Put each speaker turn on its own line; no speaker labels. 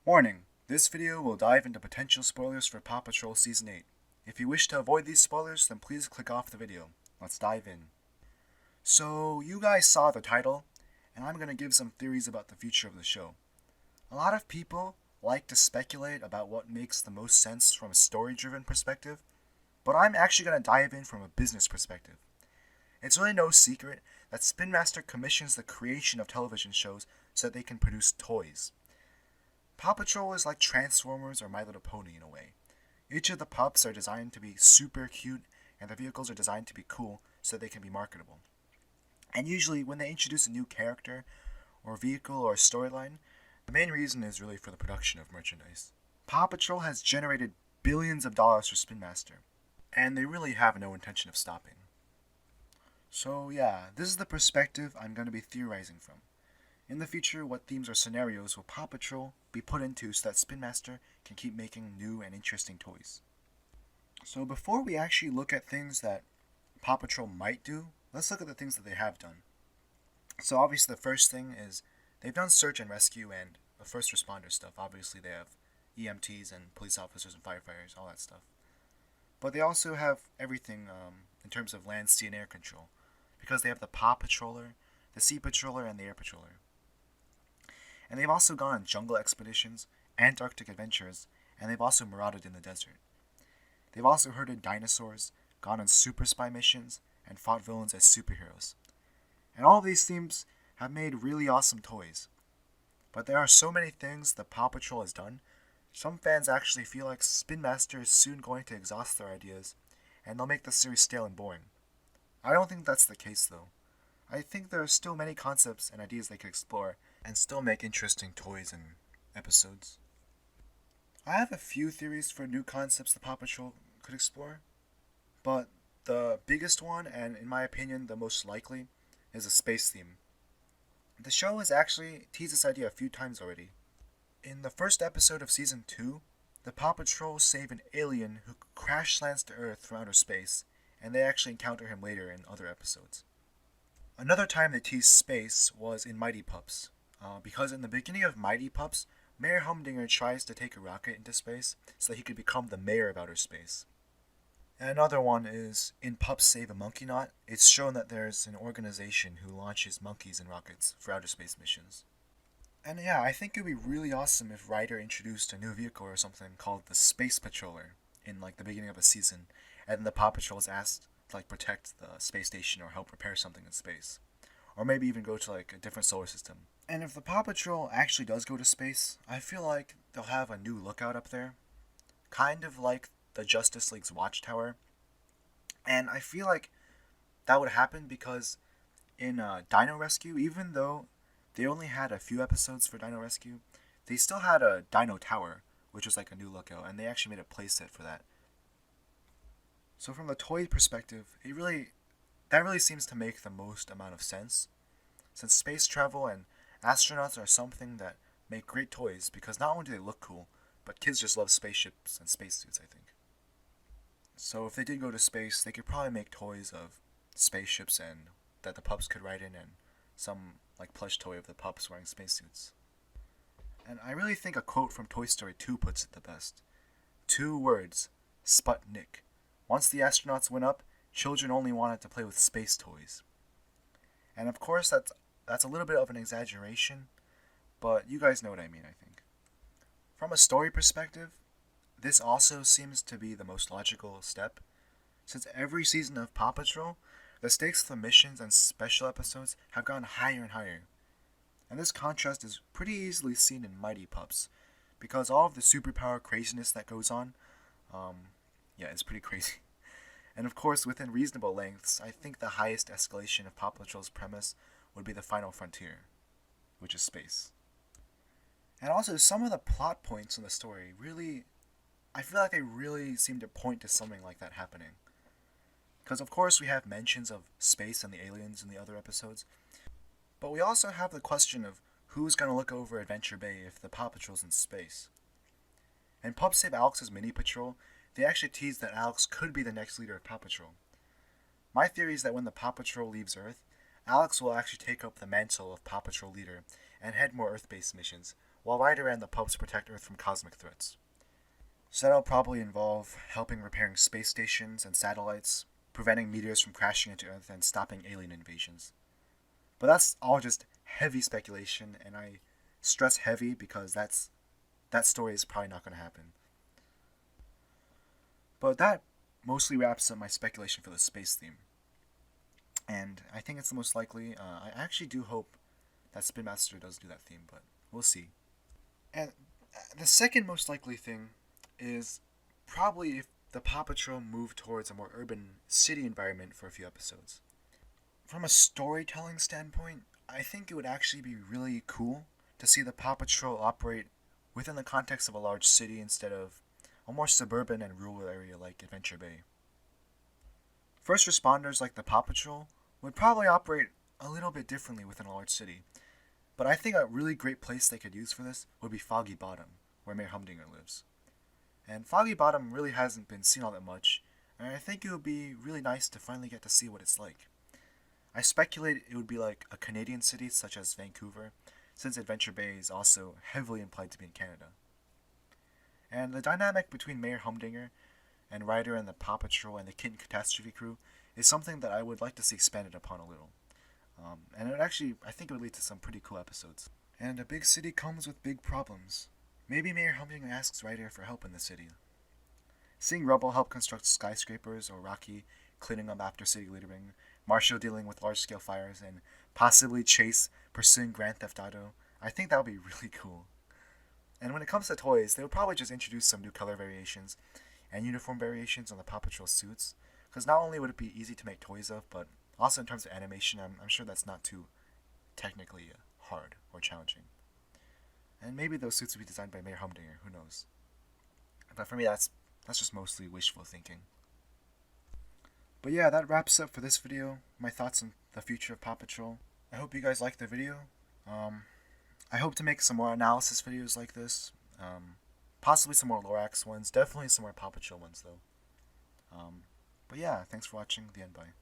Warning: this video will dive into potential spoilers for Paw Patrol Season 8. If you wish to avoid these spoilers, then please click off the video. Let's dive in. So, you guys saw the title, and I'm going to give some theories about the future of the show. A lot of people like to speculate about what makes the most sense from a story-driven perspective, but I'm actually going to dive in from a business perspective. It's really no secret that Spin Master commissions the creation of television shows so that they can produce toys. Paw Patrol is like Transformers or My Little Pony in a way. Each of the pups are designed to be super cute, and the vehicles are designed to be cool so they can be marketable. And usually, when they introduce a new character, or vehicle, or storyline, the main reason is really for the production of merchandise. Paw Patrol has generated billions of dollars for Spin Master, and they really have no intention of stopping. So yeah, this is the perspective I'm going to be theorizing from. In the future, what themes or scenarios will Paw Patrol be put into so that Spin Master can keep making new and interesting toys? So before we actually look at things that Paw Patrol might do, let's look at the things that they have done. So obviously the first thing is they've done search and rescue and the first responder stuff. Obviously they have EMTs and police officers and firefighters, all that stuff. But they also have everything in terms of land, sea, and air control, because they have the Paw Patroller, the Sea Patroller, and the Air Patroller. And they've also gone on jungle expeditions, Antarctic adventures, and they've also marauded in the desert. They've also herded dinosaurs, gone on super spy missions, and fought villains as superheroes. And all of these themes have made really awesome toys. But there are so many things that Paw Patrol has done, some fans actually feel like Spin Master is soon going to exhaust their ideas, and they'll make the series stale and boring. I don't think that's the case though. I think there are still many concepts and ideas they could explore, and still make interesting toys and episodes. I have a few theories for new concepts the Paw Patrol could explore, but the biggest one, and in my opinion the most likely, is a space theme. The show has actually teased this idea a few times already. In the first episode of Season 2, the Paw Patrol save an alien who crash lands to Earth from outer space, and they actually encounter him later in other episodes. Another time they teased space was in Mighty Pups, because in the beginning of Mighty Pups, Mayor Humdinger tries to take a rocket into space so that he could become the mayor of outer space. And another one is in Pups Save a Monkey Knot. It's shown that there's an organization who launches monkeys and rockets for outer space missions. And yeah, I think it would be really awesome if Ryder introduced a new vehicle or something called the Space Patroller in like the beginning of a season, and then the Paw Patrol is asked to like protect the space station or help repair something in space. Or maybe even go to like a different solar system. And if the Paw Patrol actually does go to space, I feel like they'll have a new lookout up there. Kind of like the Justice League's Watchtower. And I feel like that would happen because in Dino Rescue, even though they only had a few episodes for Dino Rescue, they still had a Dino Tower, which was like a new lookout, and they actually made a playset for that. So from the toy perspective, that really seems to make the most amount of sense, since space travel and astronauts are something that make great toys because not only do they look cool, but kids just love spaceships and spacesuits, I think. So if they did go to space, they could probably make toys of spaceships and that the pups could ride in, and some like plush toy of the pups wearing spacesuits. And I really think a quote from Toy Story 2 puts it the best. 2 words, Sputnik. Once the astronauts went up, children only wanted to play with space toys. And of course that's a little bit of an exaggeration, but you guys know what I mean, I think. From a story perspective, this also seems to be the most logical step, since every season of Paw Patrol, the stakes of the missions and special episodes have gone higher and higher. And this contrast is pretty easily seen in Mighty Pups, because all of the superpower craziness that goes on, it's pretty crazy. And of course, within reasonable lengths, I think the highest escalation of Paw Patrol's premise would be the final frontier, which is space. And also, some of the plot points in the story I feel like they really seem to point to something like that happening. Because of course we have mentions of space and the aliens in the other episodes, but we also have the question of who's going to look over Adventure Bay if the Paw Patrol's in space. In Pups Save Alex's Mini Patrol, they actually tease that Alex could be the next leader of Paw Patrol. My theory is that when the Paw Patrol leaves Earth, Alex will actually take up the mantle of Paw Patrol leader and head more Earth-based missions, while Ryder and the pups protect Earth from cosmic threats. So that'll probably involve helping repairing space stations and satellites, preventing meteors from crashing into Earth, and stopping alien invasions. But that's all just heavy speculation, and I stress heavy because that story is probably not going to happen. But that mostly wraps up my speculation for the space theme. And I think it's the most likely. I actually do hope that Spin Master does do that theme, but we'll see. And the second most likely thing is probably if the Paw Patrol moved towards a more urban city environment for a few episodes. From a storytelling standpoint, I think it would actually be really cool to see the Paw Patrol operate within the context of a large city instead of a more suburban and rural area like Adventure Bay. First responders like the Paw Patrol would probably operate a little bit differently within a large city, but I think a really great place they could use for this would be Foggy Bottom, where Mayor Humdinger lives. And Foggy Bottom really hasn't been seen all that much, and I think it would be really nice to finally get to see what it's like. I speculate it would be like a Canadian city such as Vancouver, since Adventure Bay is also heavily implied to be in Canada. And the dynamic between Mayor Humdinger and Ryder and the Paw Patrol and the Kitten Catastrophe crew is something that I would like to see expanded upon a little. And it would actually, I think it would lead to some pretty cool episodes. And a big city comes with big problems. Maybe Mayor Humdinger asks Ryder for help in the city. Seeing Rubble help construct skyscrapers, or Rocky cleaning up after city littering, Marshall dealing with large-scale fires, and possibly Chase pursuing Grand Theft Auto, I think that would be really cool. And when it comes to toys, they would probably just introduce some new color variations and uniform variations on the Paw Patrol suits, because not only would it be easy to make toys of, but also in terms of animation, I'm sure that's not too technically hard or challenging. And maybe those suits would be designed by Mayor Humdinger, who knows. But for me, that's just mostly wishful thinking. But yeah, that wraps up for this video, my thoughts on the future of Paw Patrol. I hope you guys liked the video. I hope to make some more analysis videos like this. Possibly some more Lorax ones. Definitely some more Paw Patrol ones, though. But yeah, thanks for watching. The end. Bye.